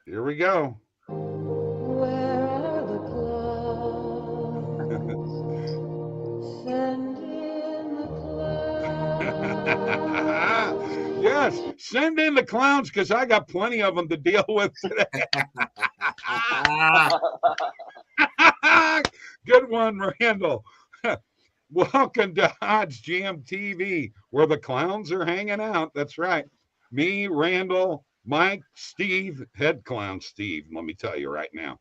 Here we go. Where are the clouds? Send in the clouds. Yes, send in the clowns because I got plenty of them to deal with today. Good one, Randall. Welcome to OddsJam TV, where the clowns are hanging out. That's right. Me, Randall, Mike, Steve, head clown Steve. Let me tell you right now.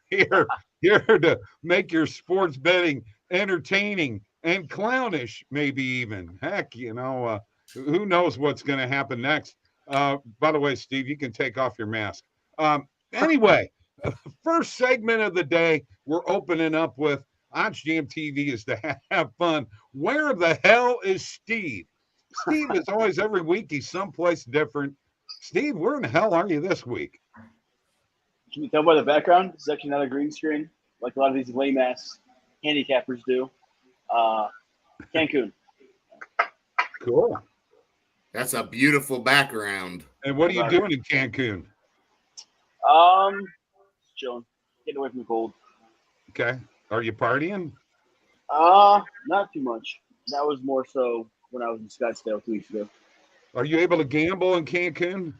Here to make your sports betting entertaining and clownish, maybe even. Heck, who knows what's going to happen next. By the way, Steve, you can take off your mask. Anyway, first segment of the day, we're opening up with OddsJam TV is to have fun. Where the hell is Steve? Steve is always every week. He's someplace different. Steve, where in the hell are you this week? Can you tell by the background? This is actually not a green screen like a lot of these lame-ass handicappers do. Cancun. Cool. That's a beautiful background. And what are you doing in Cancun? Chilling. Getting away from the cold. Okay. Are you partying? Not too much. That was more so when I was in Scottsdale 2 weeks ago. Are you able to gamble in Cancun?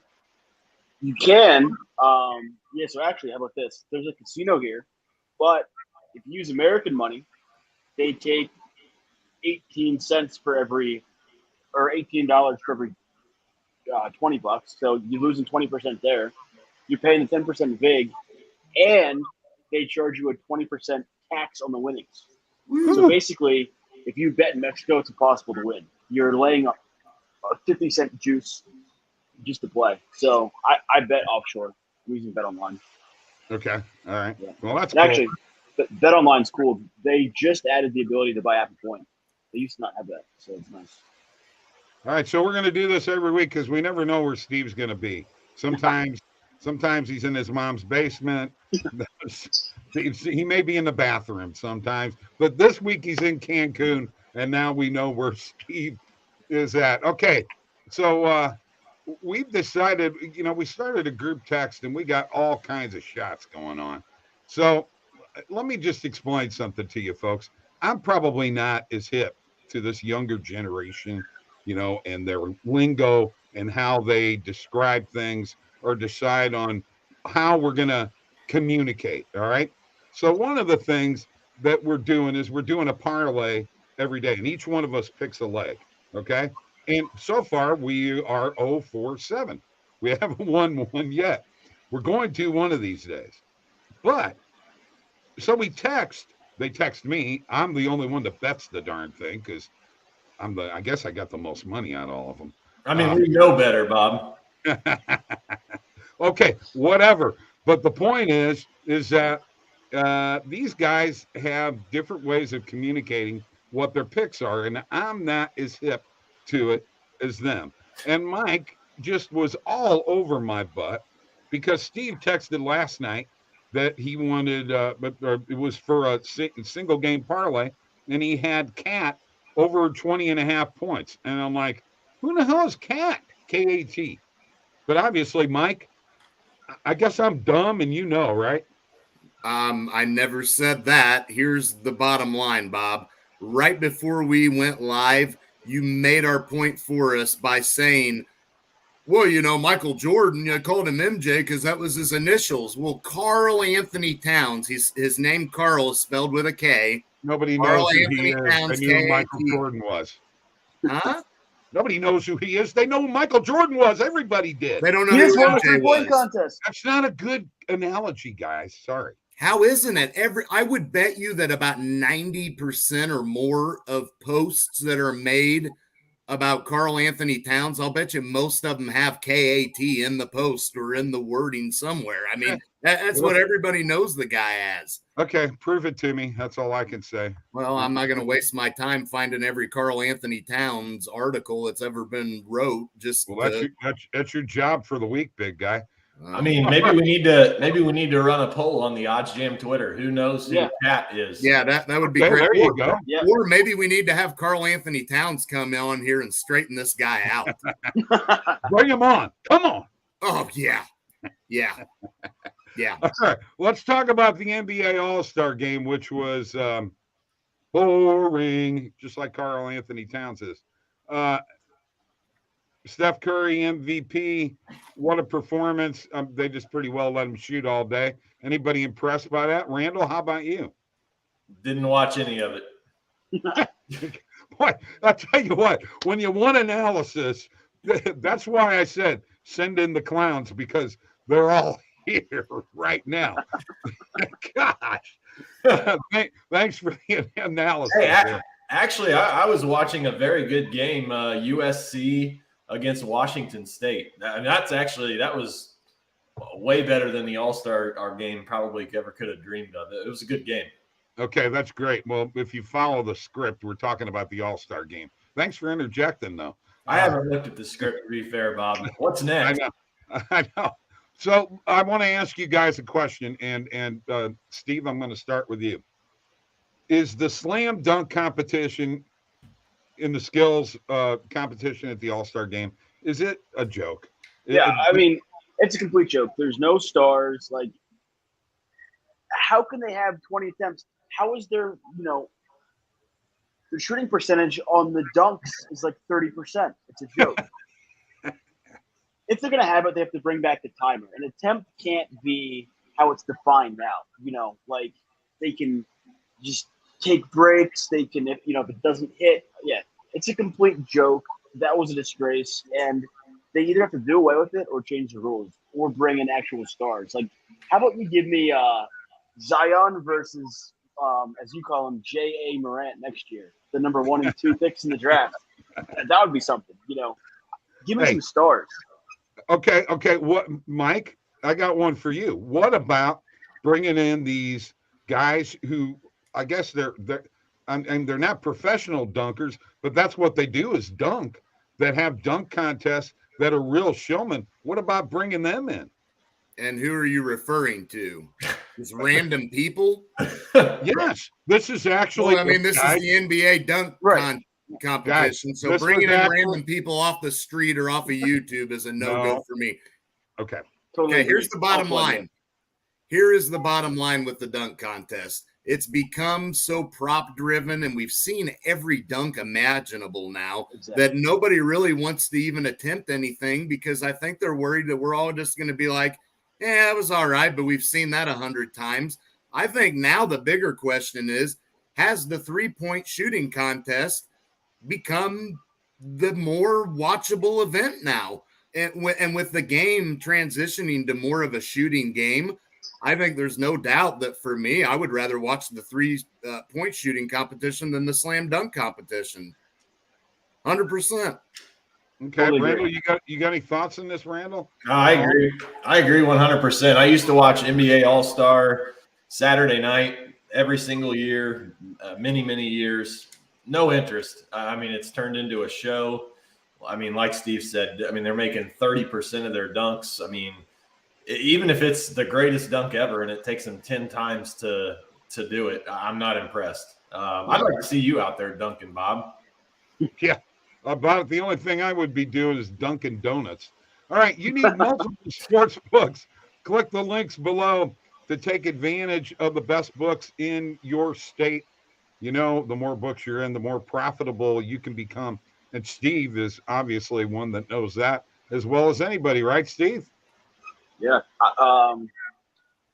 You can. Yeah, so actually, how about this? There's a casino here, but if you use American money, they take 18 cents for every, or $18 for every $20. So you're losing 20% there. You're paying the 10% VIG, and they charge you a 20% tax on the winnings. So basically, if you bet in Mexico, it's impossible to win. You're laying a 50-cent juice just to play. So I bet offshore. I'm using Bet Online. Okay. All right. Yeah. Well, that's cool. Actually, Bet Online's cool. They just added the ability to buy Apple Point. They used to not have that, so it's nice. All right. So we're going to do this every week because we never know where Steve's going to be. Sometimes he's in his mom's basement. He may be in the bathroom sometimes. But this week he's in Cancun, and now we know where Steve is at. Okay. So we've decided, we started a group text, and we got all kinds of shots going on. So let me just explain something to you folks. I'm probably not as hip to this younger generation, and their lingo and how they describe things or decide on how we're going to communicate. All right. So one of the things that we're doing is we're doing a parlay every day, and each one of us picks a leg. Okay. And so far we are 0-4-7. We haven't won one yet. We're going to one of these days. But so they text me. I'm the only one that bets the darn thing because I guess I got the most money out of all of them. I mean, we know better, Bob. Okay, whatever. But the point is that these guys have different ways of communicating what their picks are, and I'm not as hip to it as them. And Mike just was all over my butt because Steve texted last night that he wanted, it was for a single game parlay, and he had Cat over 20.5 points. And I'm like, who the hell is Cat? K-A-T. But obviously, Mike, I guess I'm dumb, and right? I never said that. Here's the bottom line, Bob. Right before we went live, you made our point for us by saying, well, Michael Jordan, called him MJ because that was his initials. Well, Karl Anthony Towns, his name Karl is spelled with a K. Nobody knows Karl who Anthony he is. Towns, They knew who Michael Jordan was. Huh? Nobody knows who he is. They know who Michael Jordan was. Everybody did. They don't know He who just won a MJ three-point was. contest. That's not a good analogy, guys. Sorry. How isn't it? I would bet you that about 90% or more of posts that are made about Karl Anthony Towns, I'll bet you most of them have K-A-T in the post or in the wording somewhere. I mean, that's what everybody knows the guy as. Okay, prove it to me. That's all I can say. Well, I'm not going to waste my time finding every Karl Anthony Towns article that's ever been wrote. That's your job for the week, big guy. I mean, maybe we need to run a poll on the OddsJam Twitter. Who knows who Cat is? Yeah, that would be great. great. There you go. Yeah. Or maybe we need to have Karl Anthony Towns come on here and straighten this guy out. Bring him on. Come on. Oh, yeah. Yeah. Yeah. All right, let's talk about the NBA All-Star game, which was boring, just like Karl Anthony Towns is. Steph Curry MVP. What a performance! They just pretty well let him shoot all day. Anybody impressed by that? Randall, how about you? Didn't watch any of it. Boy, I tell you what, when you want analysis, that's why I said send in the clowns, because they're all here right now. Gosh. Thanks for the analysis. Hey, actually, I was watching a very good game, USC against Washington State. I mean, that was way better than the All-Star game probably ever could have dreamed of. It was a good game. Okay, that's great. Well, if you follow the script, we're talking about the All-Star game. Thanks for interjecting, though. I haven't looked at the script, to be fair, Bob. What's next? I know. So I want to ask you guys a question, and Steve, I'm going to start with you. Is the slam dunk competition in the skills competition at the All-Star game, is it a joke? Yeah, I mean, it's a complete joke. There's no stars. Like, how can they have 20 attempts? How is their shooting percentage on the dunks is like 30%? It's a joke. If they're going to have it, they have to bring back the timer. An attempt can't be how it's defined now. Like they can just take breaks. They can, if it doesn't hit, yeah, it's a complete joke. That was a disgrace. And they either have to do away with it or change the rules or bring in actual stars. Like, how about you give me Zion versus, as you call him, J.A. Morant next year, the number 1 and 2 picks in the draft. That would be something, Give me some stars. Okay. What, Mike? I got one for you. What about bringing in these guys who, I guess they're not professional dunkers, but that's what they do is dunk. That have dunk contests that are real showmen. What about bringing them in? And who are you referring to? Just random people? Yes, this is actually. Well, I mean, this is the NBA dunk competition. Guys, so bringing in random people off the street or off of YouTube is a no-go for me. Okay. Totally. Okay, here's the bottom line. Here is the bottom line with the dunk contest. It's become so prop-driven, and we've seen every dunk imaginable now that nobody really wants to even attempt anything because I think they're worried that we're all just going to be like, yeah, it was all right, but we've seen that 100 times. I think now the bigger question is, has the three-point shooting contest become the more watchable event now? And with the game transitioning to more of a shooting game, I think there's no doubt that for me, I would rather watch the three-point shooting competition than the slam dunk competition. 100%. Okay, totally Randall, you got any thoughts on this, Randall? I agree. I agree 100%. I used to watch NBA All-Star Saturday night every single year, many years. No interest. I mean, it's turned into a show. I mean, like Steve said, I mean, they're making 30% of their dunks. I mean, even if it's the greatest dunk ever and it takes them 10 times to do it, I'm not impressed. I'd like to see you out there dunking, Bob. Yeah. About the only thing I would be doing is Dunkin' Donuts. All right, you need multiple sports books. Click the links below to take advantage of the best books in your state. The more books you're in, the more profitable you can become. And Steve is obviously one that knows that as well as anybody, right, Steve? Yeah.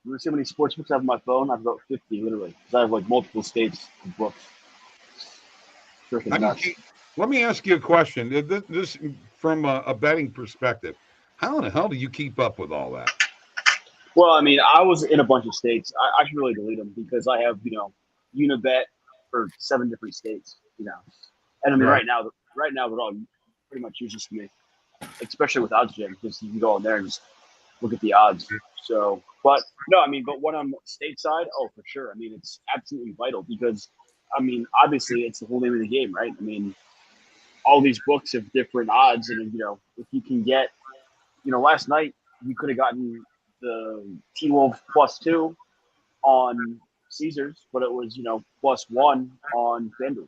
You see how many sports books I have on my phone? I have about 50, literally. Because I have like multiple states of books. Freaking nuts. Let me ask you a question. This from a betting perspective. How in the hell do you keep up with all that? Well, I mean, I was in a bunch of states. I should really delete them because I have, Unibet for 7 different states, And I mean, right now they're all pretty much useless to me, especially with OddsJam, because you can go on there and just look at the odds. So, but when I'm stateside, oh, for sure. I mean, it's absolutely vital because, I mean, obviously it's the whole name of the game, right? I mean, all these books have different odds. And, if you can get, last night you could have gotten the T-Wolves +2 on Caesars, but it was, +1 on FanDuel.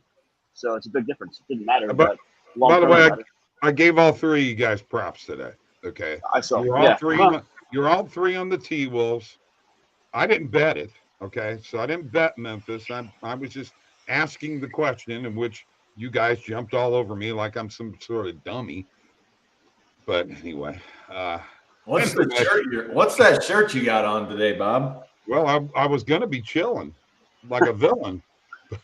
So it's a big difference. It didn't matter. But by the way, I gave all 3 of you guys props today. Okay. I saw. You're all 3. You're all three on the T-Wolves. I didn't bet it. Okay, so I didn't bet Memphis. I was just asking the question, in which you guys jumped all over me like I'm some sort of dummy. But anyway, What's that shirt you got on today, Bob? well, I was gonna be chilling like a villain,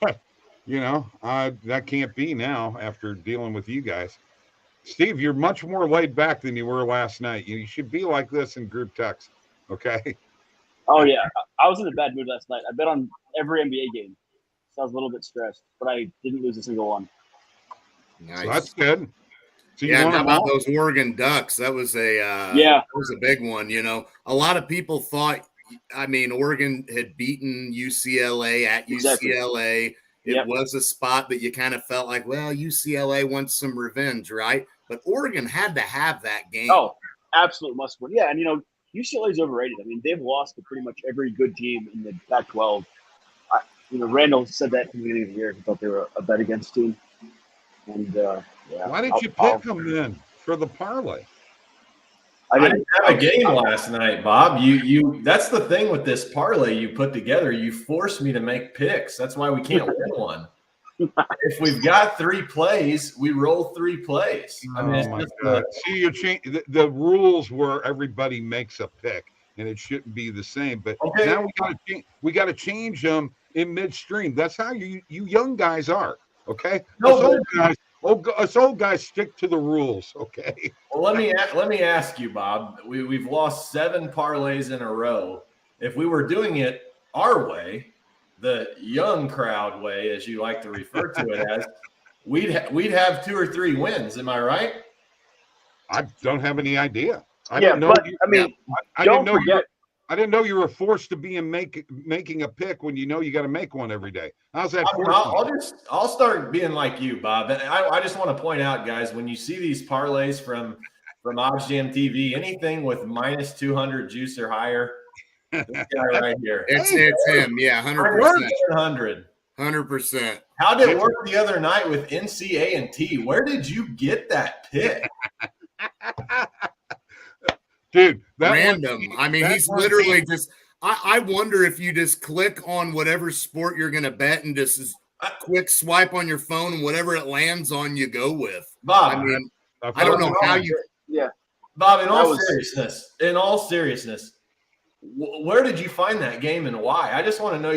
but that can't be now after dealing with you guys. Steve, you're much more laid back than you were last night. You should be like this in group text, okay? Oh yeah, I was in a bad mood last night. I bet on every NBA game, so I was a little bit stressed, but I didn't lose a single one. Nice. So that's good. So yeah, how about those Oregon Ducks? That was that was a big one. A lot of people thought, Oregon had beaten UCLA at UCLA. It was a spot that you kind of felt like, well, UCLA wants some revenge, right? But Oregon had to have that game. Oh, absolute must win. Yeah, and UCLA is overrated. They've lost to pretty much every good team in the Pac-12. Randall said that at the beginning of the year. He thought they were a bet against team. And why did you pick them then for the parlay? I didn't have a game last night, Bob. You that's the thing with this parlay you put together. You forced me to make picks. That's why we can't win one. If we've got 3 plays, we roll 3 plays. Oh my God! See, you change the rules where everybody makes a pick, and it shouldn't be the same. But now we got to change them in midstream. That's how you young guys are. Okay, us old guys stick to the rules. Okay. Well, let me ask you, Bob. We've lost 7 parlays in a row. If we were doing it our way, the young crowd way, as you like to refer to it as, we'd have 2 or 3 wins. Am I right? I don't have any idea. I didn't know you were forced to be making a pick when you got to make one every day. How's that? I'll start being like you, Bob. I just want to point out, guys, when you see these parlays from OddsJam TV, anything with minus 200 juice or higher, this guy right here. It's him. Yeah, 100%. 100%. How did it work the other night with NCA&T? Where did you get that pick? Dude, random. He's literally just. I wonder if you just click on whatever sport you're going to bet and just quick swipe on your phone and whatever it lands on, you go with. Bob, I don't know how you. Yeah, Bob. In all seriousness, where did you find that game and why? I just want to know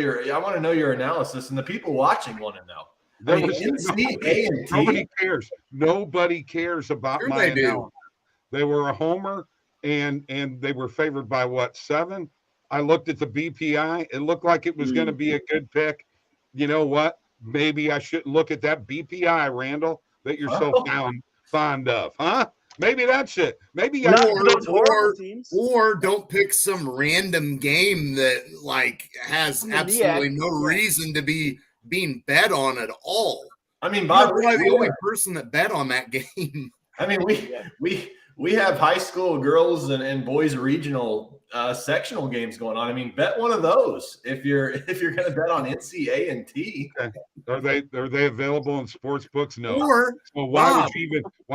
your analysis, and the people watching want to know. Nobody cares. Nobody cares about my analysis. They were a homer. And they were favored by 7? I looked at the BPI. It looked like it was going to be a good pick. You know what? Maybe I shouldn't look at that BPI, Randall, that you're so fond of, huh? Maybe that's it. Maybe or don't pick some random game that has absolutely no reason to be being bet on at all. Bob, you're probably the only person that bet on that game. We have high school girls and boys regional sectional games going on. Bet one of those if you're going to bet on NCA&T. Okay. Are they available in sports books? No. Or why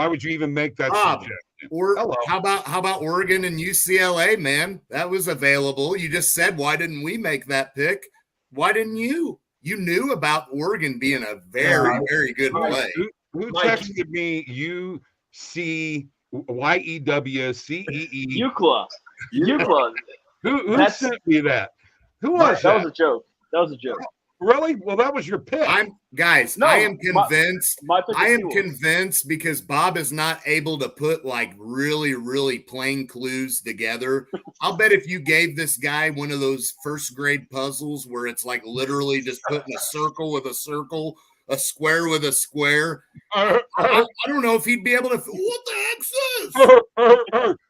would you even make that suggestion? Or how about Oregon and UCLA, man? That was available. You just said, why didn't we make that pick? Why didn't you? You knew about Oregon being a very, very good play. Who texted me YEWCEE? UCLA. Who sent me that? Who was that? That was a joke. Really? Well, that was your pick. I am convinced. I am convinced because Bob is not able to put really, really plain clues together. I'll bet if you gave this guy one of those first grade puzzles where it's literally just putting a circle with a circle, a square with a square. I don't know if he'd be able to. What the heck's this?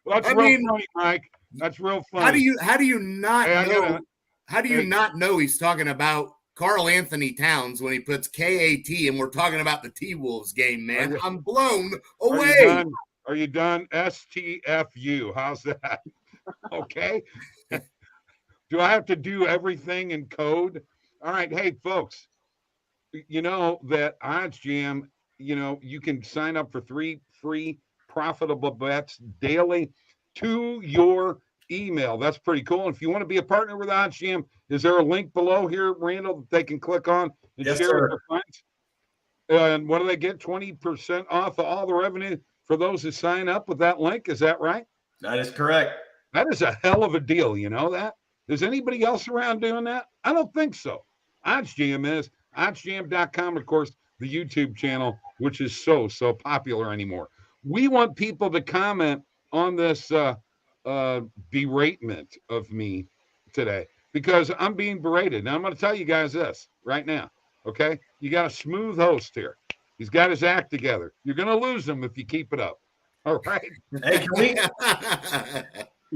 That's real funny, Mike. That's real funny. How do you not know? How do you not know he's talking about Karl Anthony Towns when he puts KAT and we're talking about the T-Wolves game, man? I'm blown away. Are you done? STFU. How's that? Okay. Do I have to do everything in code? All right. Hey, folks. You know that OddsJam, you can sign up for 3 free profitable bets daily to your email. That's pretty cool. And if you want to be a partner with OddsJam, is there a link below here, Randall, that they can click on and Yes, share sir. with their friends? And what do they get? 20% off of all the revenue for those who sign up with that link. Is that right? That is correct. That is a hell of a deal. You know that? Is anybody else around doing that? I don't think so. OddsJam is. OddsJam.com, of course, the YouTube channel, which is so popular anymore. We want people to comment on this beratement of me today because I'm being berated. Now, I'm going to tell you guys this right now, okay? You got a smooth host here. He's got his act together. You're going to lose him if you keep it up. All right? Hey,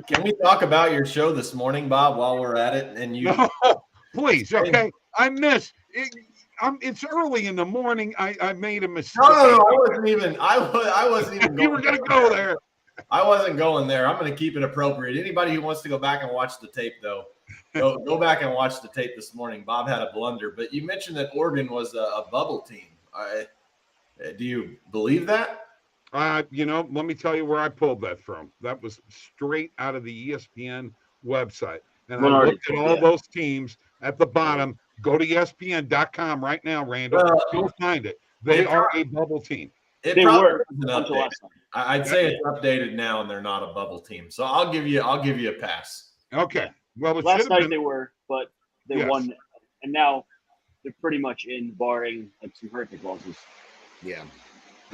can we talk about your show this morning, Bob, while we're at it? And you, no, please, okay? I miss it. It's early in the morning. I made a mistake. No, I wasn't even. I wasn't even. You were going to go there. I wasn't going there. I'm going to keep it appropriate. Anybody who wants to go back and watch the tape, though, go back and watch the tape this morning. Bob had a blunder, but you mentioned that Oregon was a bubble team. Do you believe that? You know, let me tell you where I pulled that from. That was straight out of the ESPN website. And I looked at all those teams at the bottom. Go to ESPN.com right now, Randall. You'll find it. They are a bubble team. They were until last time. I'd say it's updated now, and they're not a bubble team. So I'll give you a pass. Okay. Well, last night they were, but they won, and now they're pretty much in, barring like some horrific losses. Yeah,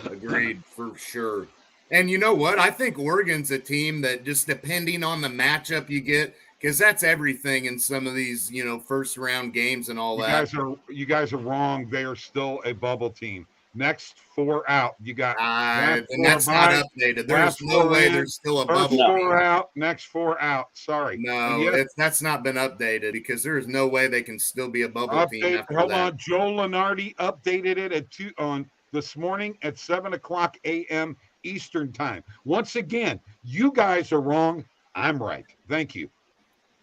agreed for sure. And you know what? I think Oregon's a team that just depending on the matchup you get, because that's everything in some of these, first round games and all that. You guys are wrong. They are still a bubble team. Next 4 out. You got and that's not updated. There's no way there's still a bubble. 4 out. Next 4 out. Sorry. No, that's not been updated because there is no way they can still be a bubble team after Hold that. on. Joe Lenardi updated it on this morning at 7:00 a.m. Eastern time. Once again, you guys are wrong. I'm right. Thank you.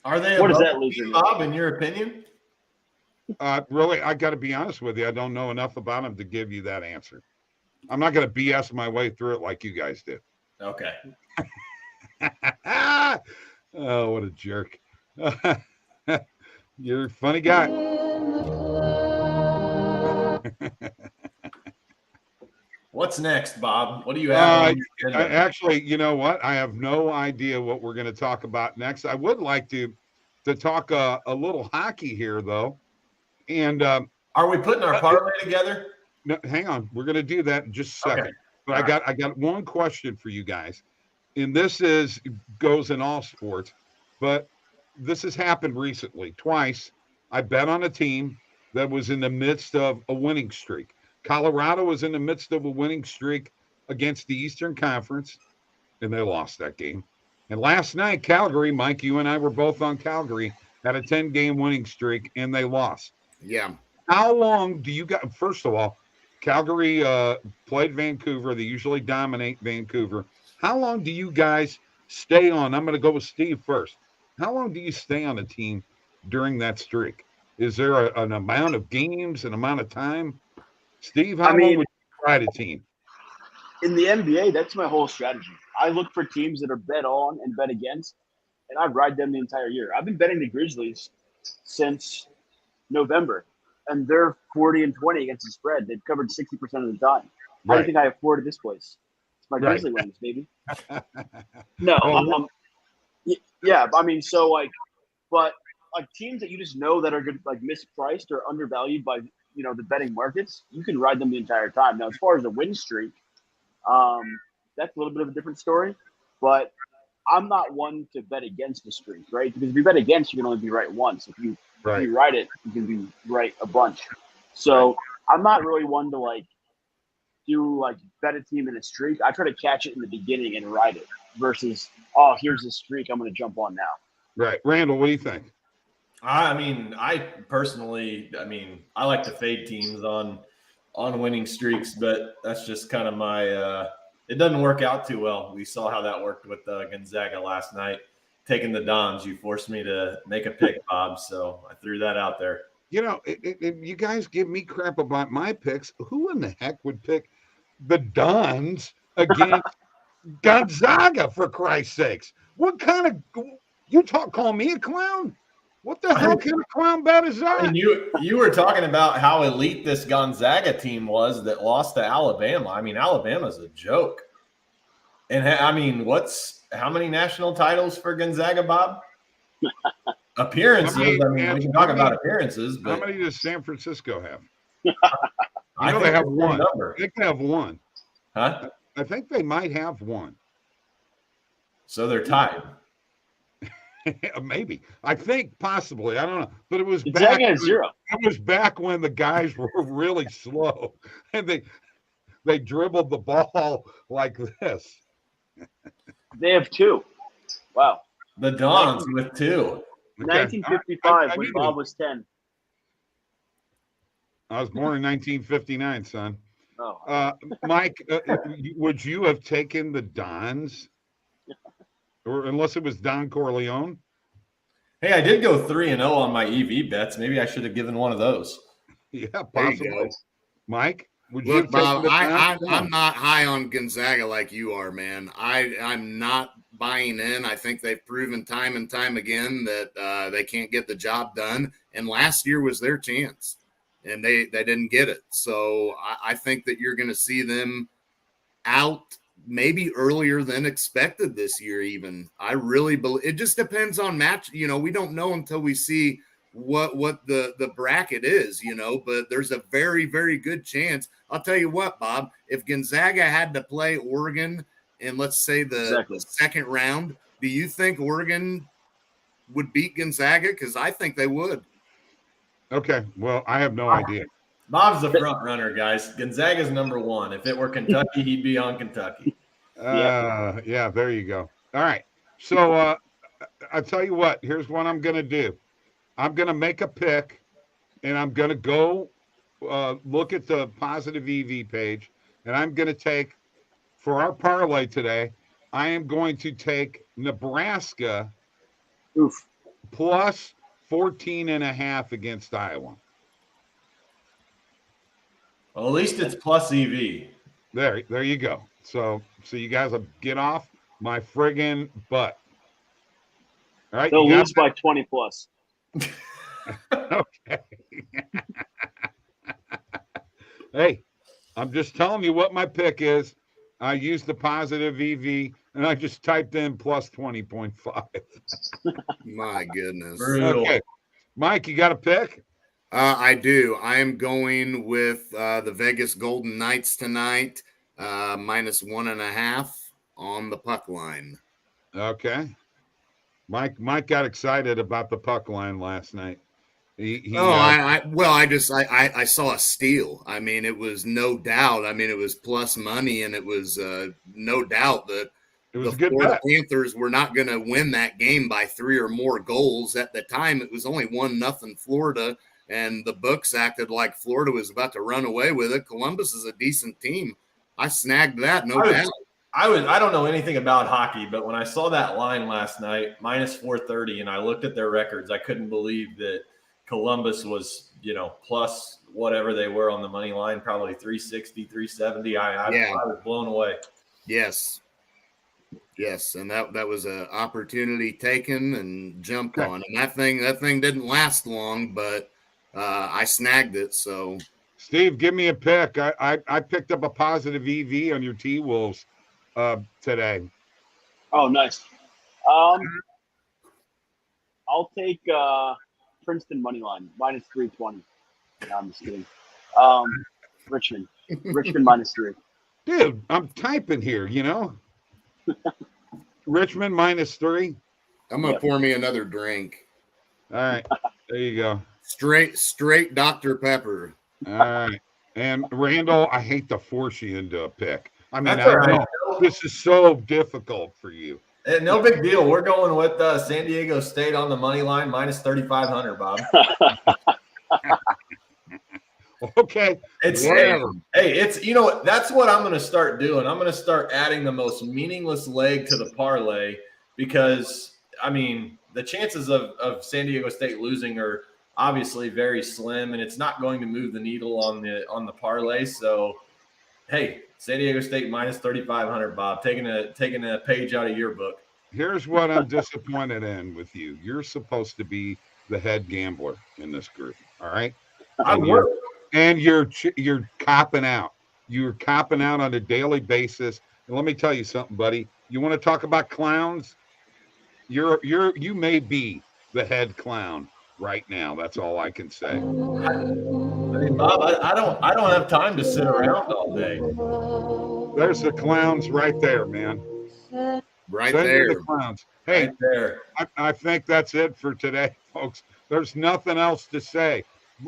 Are they? What does that lose, Bob? In your opinion? Really, I got to be honest with you. I don't know enough about them to give you that answer. I'm not going to BS my way through it like you guys did. Okay. Oh, what a jerk. You're a funny guy. What's next, Bob? What do you have? Actually, you know what? I have no idea what we're going to talk about next. I would like to talk a little hockey here, though. And are we putting our parlay together? No, hang on. We're going to do that in just a second. Okay. But I got one question for you guys. And this goes in all sports, but this has happened recently. Twice, I bet on a team that was in the midst of a winning streak. Colorado was in the midst of a winning streak against the Eastern Conference, and they lost that game. And last night, Calgary, Mike, you and I were both on Calgary, had a 10-game winning streak, and they lost. Yeah. How long do you got? First of all, Calgary played Vancouver. They usually dominate Vancouver. How long do you guys stay on? I'm going to go with Steve first. How long do you stay on a team during that streak? Is there an amount of games, an amount of time? Steve, how long would you ride a team? In the NBA, that's my whole strategy. I look for teams that are bet on and bet against, and I ride them the entire year. I've been betting the Grizzlies since November, and they're 40-20 against the spread. They've covered 60% of the time. How do you think I afforded this place? It's my Grizzly wings, baby. No, yeah. I mean, so but teams that you just know that are good, mispriced or undervalued by the betting markets, you can ride them the entire time. Now, as far as the win streak, that's a little bit of a different story, but I'm not one to bet against the streak, right? Because if you bet against, you can only be right once. If you ride it, you can be right a bunch. So I'm not really one to bet a team in a streak. I try to catch it in the beginning and ride it versus, here's the streak I'm going to jump on now. Right. Randall, what do you think? I personally, I like to fade teams on winning streaks, but that's just kind of my it doesn't work out too well. We saw how that worked with Gonzaga last night. Taking the Dons, you forced me to make a pick, Bob, so I threw that out there. You guys give me crap about my picks. Who in the heck would pick the Dons against Gonzaga, for Christ's sakes? What kind of Call me a clown? What the hell kind of clown bet is that? And you were talking about how elite this Gonzaga team was that lost to Alabama. I mean, Alabama's a joke. And I mean, how many national titles for Gonzaga, Bob? Appearances. I mean, we can talk about appearances, but how many does San Francisco have? I know think they have it's one. number. I think they have one. Huh? I think they might have one. So they're tied. Maybe. I think possibly. I don't know. But it was Gonzaga has 0. It was back when the guys were really slow and they dribbled the ball like this. They have 2. Wow. The Dons with 2. 1955 when Bob was 10. I was born in 1959, son. Oh. Mike, would you have taken the Dons? Or unless it was Don Corleone? Hey, I did go 3-0 on my EV bets. Maybe I should have given one of those. Yeah, There you possibly. go. Mike, would you Look, have taken Bob, the Dons? I'm not high on Gonzaga like you are, man. I'm not buying in. I think they've proven time and time again that they can't get the job done. And last year was their chance, and they didn't get it. So I think that you're going to see them out maybe earlier than expected this year even. I really believe it just depends on match. We don't know until we see what the bracket is, but there's a very, very good chance. I'll tell you what, Bob, if Gonzaga had to play Oregon in, let's say, the second round, do you think Oregon would beat Gonzaga? Because I think they would. Okay, well, I have no idea. Bob's the front runner, guys. Gonzaga's number 1. If it were Kentucky, he'd be on Kentucky. Yeah, there you go. All right. So I'll tell you what, here's what I'm going to do. I'm going to make a pick, and I'm going to go look at the positive EV page, and I'm going to take, for our parlay today, I am going to take Nebraska plus 14.5 against Iowa. Well, at least it's plus EV. There you go. So you guys will get off my friggin' butt. All right. They'll lose by 20 plus. Okay. Hey, I'm just telling you what my pick is. I used the positive EV and I just typed in plus 20.5. My goodness. Brutal. Okay. Mike, you got a pick? I do. I am going with the Vegas Golden Knights tonight, minus 1.5 on the puck line. Okay. Mike got excited about the puck line last night. I saw a steal. I mean, it was no doubt. I mean, it was plus money, and it was no doubt that it was the a good Florida bet. Panthers were not going to win that game by 3 or more goals. At the time, it was only 1-0 Florida, and the books acted like Florida was about to run away with it. Columbus is a decent team. I snagged that, no doubt. I don't know anything about hockey, but when I saw that line last night, minus 430, and I looked at their records, I couldn't believe that Columbus was, plus whatever they were on the money line, probably 360, 370. I was blown away. Yes, and that was an opportunity taken and jumped on, and that thing didn't last long, but I snagged it. So, Steve, give me a pick. I picked up a positive EV on your T-Wolves today. Oh, nice. I'll take Princeton money line minus 320. No, I'm just kidding. Richmond minus 3. Dude, I'm typing here. Richmond minus 3. I'm gonna pour me another drink. All right, there you go. Straight Dr. Pepper. All right, and Randall, I hate to force you into a pick. I mean, That's all right. This is so difficult for you. No big deal. We're going with San Diego State on the money line, minus 3,500, Bob. Okay. It's that's what I'm going to start doing. I'm going to start adding the most meaningless leg to the parlay because, I mean, the chances of San Diego State losing are obviously very slim, and it's not going to move the needle on the parlay. So, hey, San Diego State minus 3,500, Bob, taking a page out of your book. Here's what I'm disappointed in with you. You're supposed to be the head gambler in this group. All right. I And work. you're copping out. You're copping out on a daily basis. And let me tell you something, buddy. You want to talk about clowns? You may be the head clown right now. That's all I can say. I mean, Bob, I don't have time to sit around all day. There's the clowns right there, man. Right Send me there. the clowns. Hey, Right there. I think that's it for today, folks. There's nothing else to say.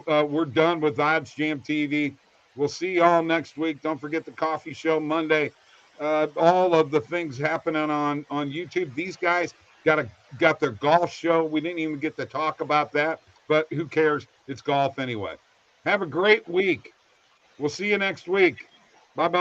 We're done with OddsJam TV. We'll see y'all next week. Don't forget the coffee show Monday. All of the things happening on YouTube. These guys got their golf show. We didn't even get to talk about that, but who cares? It's golf anyway. Have a great week. We'll see you next week. Bye-bye.